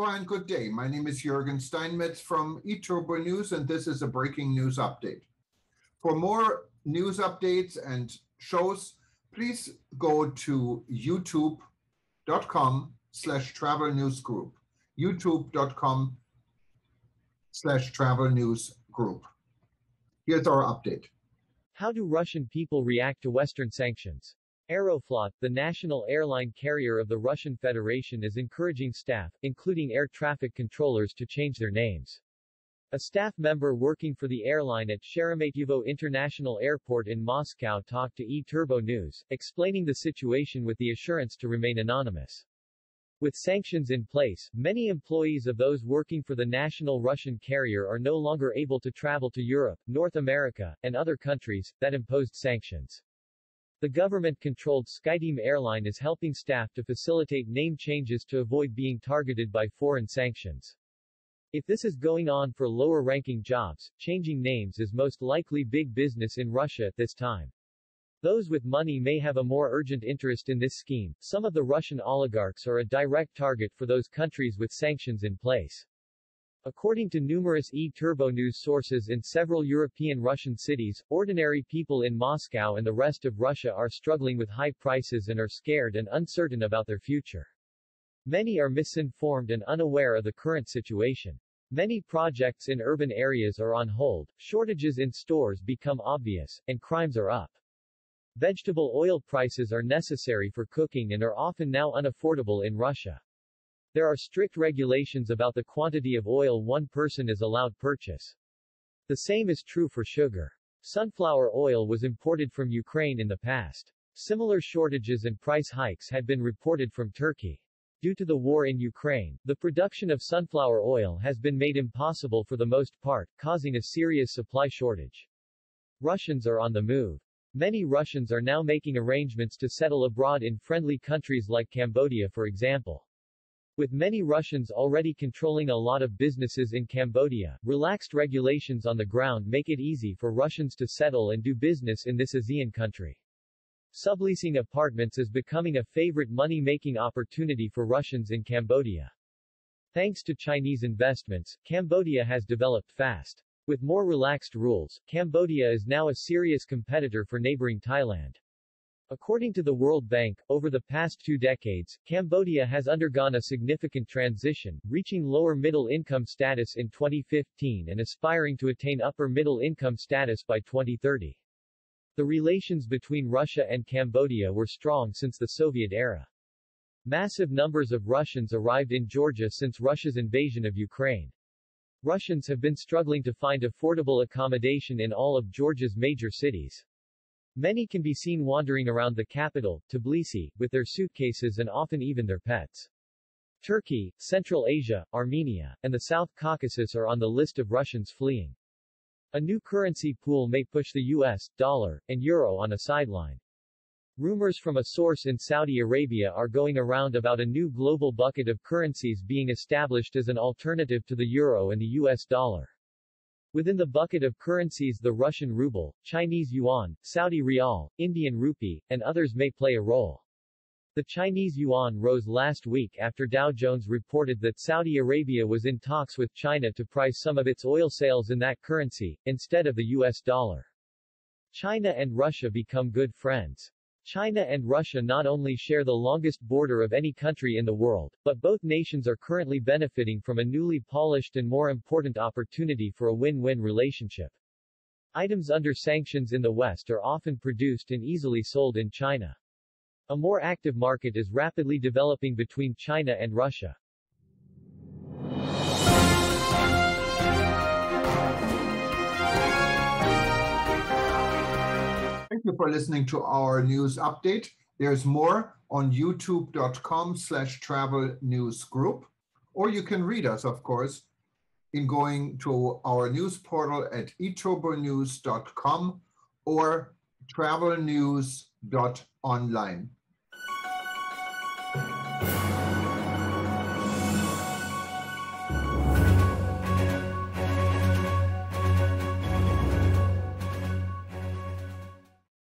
Hello and good day. My name is Jürgen Steinmetz from eTurboNews, and this is a breaking news update. For more news updates and shows, please go to youtube.com/travel news group. youtube.com/travel news group. Here's our update. How do Russian people react to Western sanctions? Aeroflot, the national airline carrier of the Russian Federation, is encouraging staff, including air traffic controllers, to change their names. A staff member working for the airline at Sheremetyevo International Airport in Moscow talked to eTurboNews, explaining the situation with the assurance to remain anonymous. With sanctions in place, many employees of those working for the national Russian carrier are no longer able to travel to Europe, North America, and other countries that imposed sanctions. The government-controlled SkyTeam airline is helping staff to facilitate name changes to avoid being targeted by foreign sanctions. If this is going on for lower-ranking jobs, changing names is most likely big business in Russia at this time. Those with money may have a more urgent interest in this scheme. Some of the Russian oligarchs are a direct target for those countries with sanctions in place. According to numerous eTurboNews sources in several European Russian cities, ordinary people in Moscow and the rest of Russia are struggling with high prices and are scared and uncertain about their future. Many are misinformed and unaware of the current situation. Many projects in urban areas are on hold, shortages in stores become obvious, and crimes are up. Vegetable oil prices are necessary for cooking and are often now unaffordable in Russia. There are strict regulations about the quantity of oil one person is allowed purchase. The same is true for sugar. Sunflower oil was imported from Ukraine in the past. Similar shortages and price hikes had been reported from Turkey. Due to the war in Ukraine, the production of sunflower oil has been made impossible for the most part, causing a serious supply shortage. Russians are on the move. Many Russians are now making arrangements to settle abroad in friendly countries like Cambodia, for example. With many Russians already controlling a lot of businesses in Cambodia, relaxed regulations on the ground make it easy for Russians to settle and do business in this ASEAN country. Subleasing apartments is becoming a favorite money-making opportunity for Russians in Cambodia. Thanks to Chinese investments, Cambodia has developed fast. With more relaxed rules, Cambodia is now a serious competitor for neighboring Thailand. According to the World Bank, over the past 2 decades, Cambodia has undergone a significant transition, reaching lower middle income status in 2015 and aspiring to attain upper middle income status by 2030. The relations between Russia and Cambodia were strong since the Soviet era. Massive numbers of Russians arrived in Georgia since Russia's invasion of Ukraine. Russians have been struggling to find affordable accommodation in all of Georgia's major cities. Many can be seen wandering around the capital, Tbilisi, with their suitcases and often even their pets. Turkey, Central Asia, Armenia, and the South Caucasus are on the list of Russians fleeing. A new currency pool may push the US dollar and euro on a sideline. Rumors from a source in Saudi Arabia are going around about a new global bucket of currencies being established as an alternative to the euro and the US dollar. Within the bucket of currencies, the Russian ruble, Chinese yuan, Saudi rial, Indian rupee, and others may play a role. The Chinese yuan rose last week after Dow Jones reported that Saudi Arabia was in talks with China to price some of its oil sales in that currency, instead of the US dollar. China and Russia become good friends. China and Russia not only share the longest border of any country in the world, but both nations are currently benefiting from a newly polished and more important opportunity for a win-win relationship. Items under sanctions in the West are often produced and easily sold in China. A more active market is rapidly developing between China and Russia. Thank you for listening to our news update. There's more on youtube.com/travel news group, or you can read us, of course, in going to our news portal at eTurboNews.com or travelnews.online.